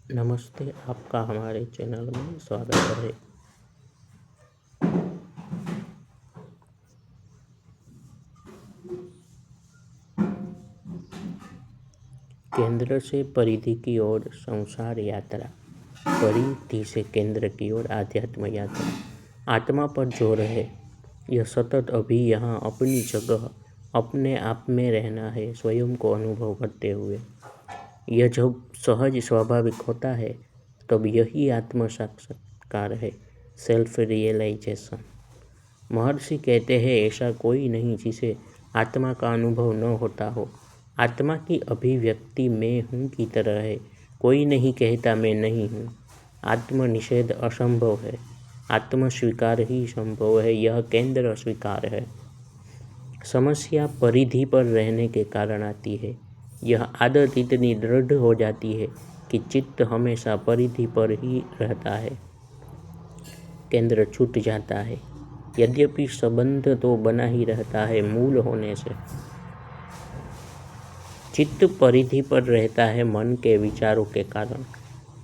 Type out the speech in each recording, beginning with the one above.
नमस्ते, आपका हमारे चैनल में स्वागत है। केंद्र से परिधि की ओर संसार यात्रा, परिधि से केंद्र की ओर आध्यात्म यात्रा। आत्मा पर जोर है, यह सतत अभी यहाँ अपनी जगह अपने आप में रहना है, स्वयं को अनुभव करते हुए। यह जब सहज स्वाभाविक होता है तब यही आत्म साक्षात्कार है, सेल्फ रियलाइजेशन। महर्षि कहते हैं ऐसा कोई नहीं जिसे आत्मा का अनुभव न होता हो। आत्मा की अभिव्यक्ति मैं हूँ की तरह है, कोई नहीं कहता मैं नहीं हूँ। आत्मनिषेध असंभव है, आत्म स्वीकार ही संभव है, यह केंद्र स्वीकार है। समस्या परिधि पर रहने के कारण आती है। यह आदत इतनी दृढ़ हो जाती है कि चित्त हमेशा परिधि पर ही रहता है, केंद्र छूट जाता है। यद्यपि संबंध तो बना ही रहता है मूल होने से। चित्त परिधि पर रहता है मन के विचारों के कारण।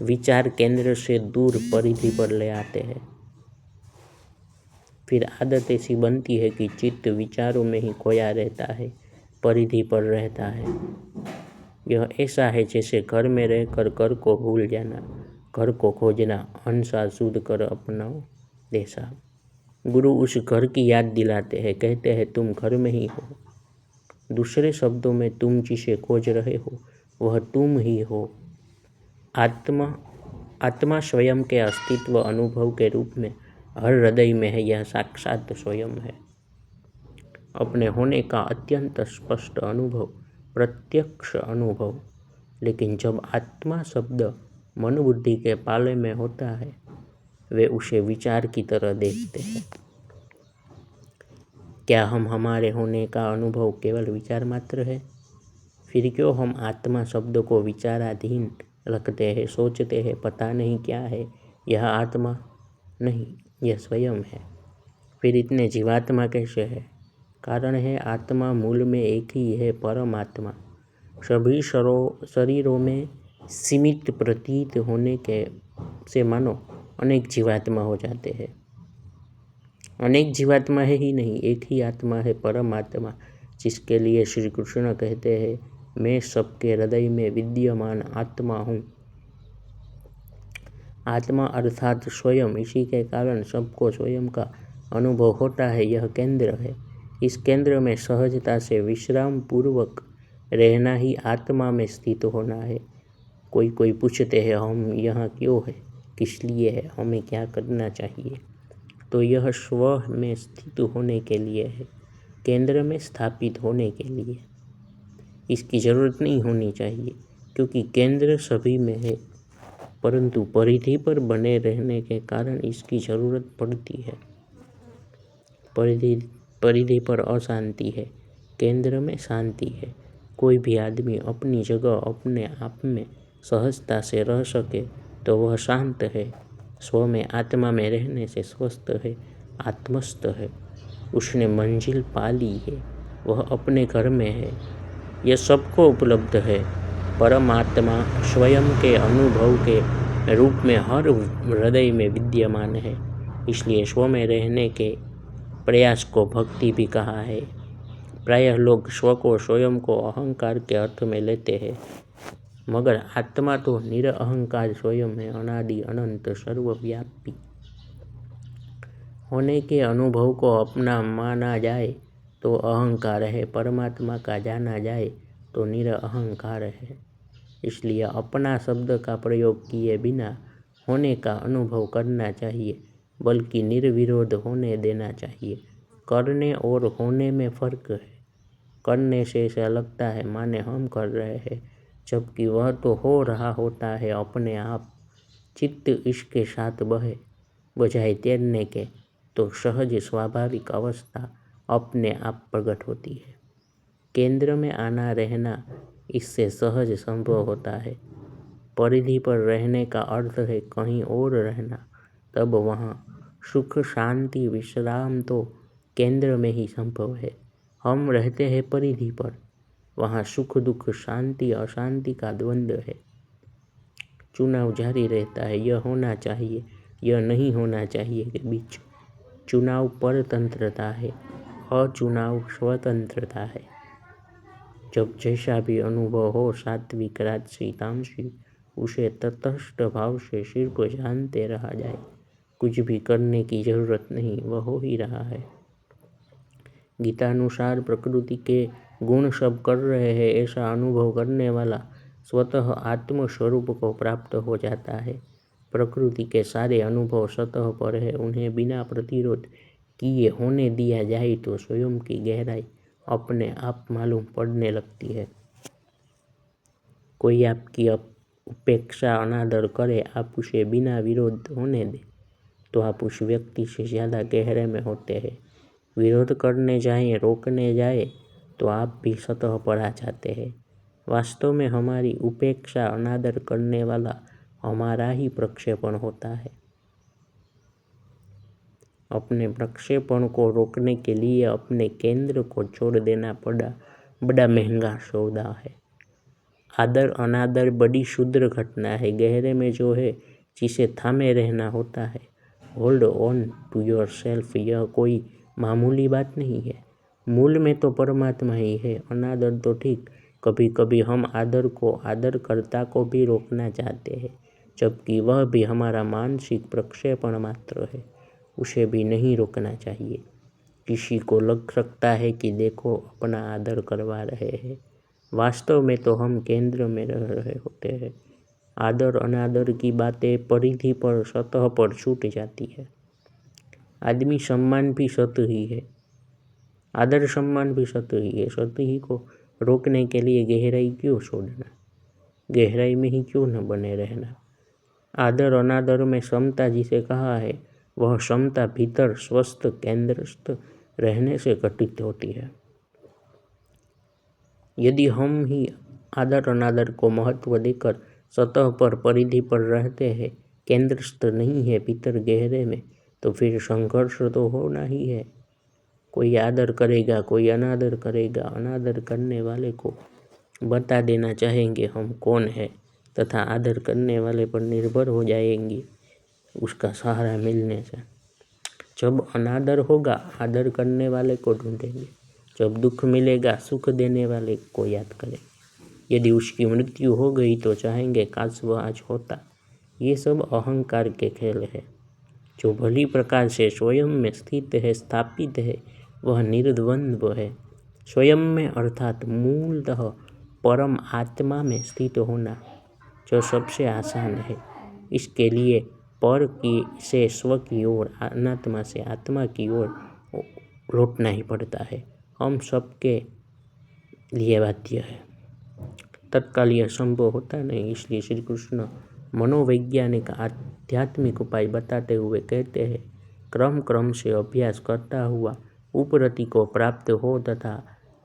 विचार केंद्र से दूर परिधि पर ले आते हैं। फिर आदत ऐसी बनती है कि चित्त विचारों में ही खोया रहता है, परिधि पर रहता है। यह ऐसा है जैसे घर में रहकर घर को भूल जाना, घर को खोजना, हंसा सूद कर अपनाओ जैसा। गुरु उस घर की याद दिलाते हैं, कहते हैं तुम घर में ही हो। दूसरे शब्दों में तुम जिसे खोज रहे हो वह तुम ही हो। आत्मा स्वयं के अस्तित्व अनुभव के रूप में हर हृदय में है, यह साक्षात स्वयं है। अपने होने का अत्यंत स्पष्ट अनुभव, प्रत्यक्ष अनुभव। लेकिन जब आत्मा शब्द मन बुद्धि के पाले में होता है, वे उसे विचार की तरह देखते हैं। क्या हम हमारे होने का अनुभव केवल विचार मात्र है? फिर क्यों हम आत्मा शब्द को विचाराधीन रखते हैं, सोचते हैं पता नहीं क्या है, यह आत्मा नहीं, यह स्वयं है। फिर इतने जीवात्मा कैसे है? कारण है आत्मा मूल में एक ही है, परमात्मा। सभी शरीरों में सीमित प्रतीत होने के से मानो अनेक जीवात्मा हो जाते हैं। अनेक जीवात्मा है ही नहीं, एक ही आत्मा है, परमात्मा, जिसके लिए श्री कृष्ण कहते हैं मैं सबके हृदय में विद्यमान आत्मा हूँ। आत्मा अर्थात स्वयं, इसी के कारण सबको स्वयं का अनुभव होता है, यह केंद्र है। इस केंद्र में सहजता से विश्राम पूर्वक रहना ही आत्मा में स्थित होना है। कोई पूछते हैं हम यहाँ क्यों है, किस लिए है, हमें क्या करना चाहिए? तो यह स्व में स्थित होने के लिए है, केंद्र में स्थापित होने के लिए। इसकी जरूरत नहीं होनी चाहिए क्योंकि केंद्र सभी में है, परंतु परिधि पर बने रहने के कारण इसकी जरूरत पड़ती है। परिधि पर अशांति है, केंद्र में शांति है। कोई भी आदमी अपनी जगह अपने आप में सहजता से रह सके तो वह शांत है, स्व में आत्मा में रहने से स्वस्थ है, आत्मस्थ है। उसने मंजिल पा ली है, वह अपने घर में है। यह सबको उपलब्ध है। परमात्मा स्वयं के अनुभव के रूप में हर हृदय में विद्यमान है। इसलिए स्व में रहने के प्रयास को भक्ति भी कहा है। प्रायः लोग स्व को, स्वयं को अहंकार के अर्थ में लेते हैं, मगर आत्मा तो निरअहंकार स्वयं है, अनादि अनंत सर्वव्यापी। होने के अनुभव को अपना माना जाए तो अहंकार है, परमात्मा का जाना जाए तो निरअहंकार है। इसलिए अपना शब्द का प्रयोग किए बिना होने का अनुभव करना चाहिए, बल्कि निर्विरोध होने देना चाहिए। करने और होने में फर्क है। करने से ऐसा लगता है माने हम कर रहे हैं, जबकि वह तो हो रहा होता है अपने आप। चित्त इसके साथ बहे, बजाय तैरने के, तो सहज स्वाभाविक अवस्था अपने आप प्रकट होती है। केंद्र में आना रहना इससे सहज संभव होता है। परिधि पर रहने का अर्थ है कहीं और रहना, तब वहाँ सुख शांति विश्राम तो केंद्र में ही संभव है। हम रहते हैं परिधि पर, वहाँ सुख दुख शांति अशांति का द्वंद्व है। चुनाव जारी रहता है, यह होना चाहिए, यह नहीं होना चाहिए के बीच। चुनाव परतंत्रता है, अचुनाव स्वतंत्रता है। जब जैसा भी अनुभव हो, सात्विक, राजसी, तामसी, उसे तटस्थ भाव से सिर को जानते रहा जाए। कुछ भी करने की जरूरत नहीं, वह हो ही रहा है। गीतानुसार प्रकृति के गुण सब कर रहे हैं, ऐसा अनुभव करने वाला स्वतः आत्म स्वरूप को प्राप्त हो जाता है। प्रकृति के सारे अनुभव सतह पर है, उन्हें बिना प्रतिरोध किए होने दिया जाए तो स्वयं की गहराई अपने आप मालूम पड़ने लगती है। कोई आपकी उपेक्षा अनादर करे, आप उसे बिना विरोध होने दे, तो आप उस व्यक्ति से ज़्यादा गहरे में होते हैं। विरोध करने जाएं, रोकने जाए तो आप भी सतह पर आ जाते हैं। वास्तव में हमारी उपेक्षा अनादर करने वाला हमारा ही प्रक्षेपण होता है। अपने प्रक्षेपण को रोकने के लिए अपने केंद्र को छोड़ देना बड़ा महंगा सौदा है। आदर अनादर बड़ी क्षुद्र घटना है। गहरे में जो है, जिसे थामे रहना होता है, hold on to yourself, यह कोई मामूली बात नहीं है। मूल में तो परमात्मा ही है। अनादर तो ठीक, कभी कभी हम आदरकर्ता को भी रोकना चाहते हैं, जबकि वह भी हमारा मानसिक प्रक्षेपण मात्र है। उसे भी नहीं रोकना चाहिए। किसी को लग सकता है कि देखो अपना आदर करवा रहे हैं, वास्तव में तो हम केंद्र में रह रहे होते हैं। आदर अनादर की बातें परिधि पर, सतह पर छूट जाती है। आदमी सम्मान भी सतही है, आदर सम्मान भी सतही है। सतही को रोकने के लिए गहराई क्यों छोड़ना, गहराई में ही क्यों न बने रहना। आदर अनादर में समता जिसे कहा है, वह समता भीतर स्वस्थ केंद्रस्थ रहने से घटित होती है। यदि हम ही आदर अनादर को महत्व देकर सतह पर, परिधि पर रहते हैं, केंद्रस्थ नहीं है भीतर गहरे में, तो फिर संघर्ष तो होना ही है। कोई आदर करेगा, कोई अनादर करेगा। अनादर करने वाले को बता देना चाहेंगे हम कौन है, तथा आदर करने वाले पर निर्भर हो जाएंगे उसका सहारा मिलने से। जब अनादर होगा, आदर करने वाले को ढूंढेंगे। जब दुख मिलेगा, सुख देने वाले को याद करें। यदि उसकी मृत्यु हो गई तो चाहेंगे काश वह आज होता। ये सब अहंकार के खेल है। जो भली प्रकार से स्वयं में स्थित है, स्थापित है, वह निर्द्वंद्व है। स्वयं में अर्थात मूलतः परम आत्मा में स्थित होना जो सबसे आसान है। इसके लिए पर की से स्व की ओर, अनात्मा से आत्मा की ओर लौटना ही पड़ता है। हम सबके लिए बाध्य है। तत्काल यह संभव होता नहीं। इसलिए श्री कृष्ण मनोवैज्ञानिक आध्यात्मिक उपाय बताते हुए कहते हैं, क्रम क्रम से अभ्यास करता हुआ उपरति को प्राप्त हो तथा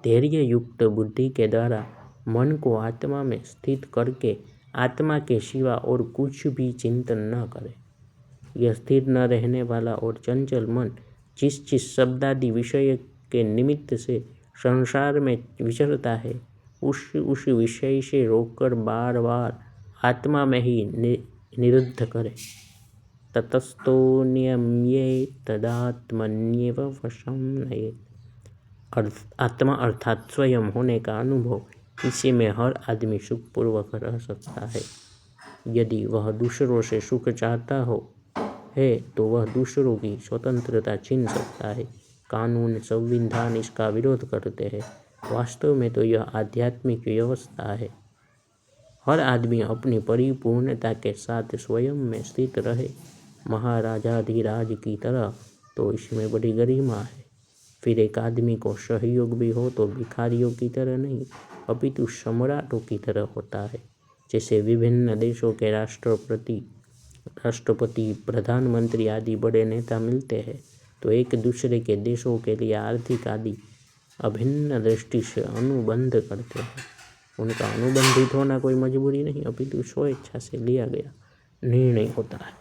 धैर्य युक्त बुद्धि के द्वारा मन को आत्मा में स्थित करके आत्मा के सिवा और कुछ भी चिंतन न करे। यह स्थिर न रहने वाला और चंचल मन जिस शब्दादि विषय के निमित्त से संसार में विचरता है, उस विषय से रोककर बार बार आत्मा में ही निरुद्ध करे। ततस्तो नियम्येत तदात्मन्येव वशं नयेत। आत्मा अर्थात स्वयं होने का अनुभव, इसी में हर आदमी सुखपूर्वक रह सकता है। यदि वह दूसरों से सुख चाहता है तो वह दूसरों की स्वतंत्रता छीन सकता है। कानून, संविधान इसका विरोध करते हैं। वास्तव में तो यह आध्यात्मिक व्यवस्था है। हर आदमी अपनी परिपूर्णता के साथ स्वयं में स्थित रहे, महाराजाधिराज की तरह, तो इसमें बड़ी गरिमा है। फिर एक आदमी को सहयोग भी हो तो भिखारियों की तरह नहीं, अपितु सम्राटों की तरह होता है। जैसे विभिन्न देशों के राष्ट्रपति, प्रधानमंत्री आदि बड़े नेता मिलते हैं तो एक दूसरे के देशों के लिए आर्थिक आदि अभिन्न दृष्टि से अनुबंध करते हैं। उनका अनुबंधित होना कोई मजबूरी नहीं, अपितु स्वेच्छा से लिया गया निर्णय होता है।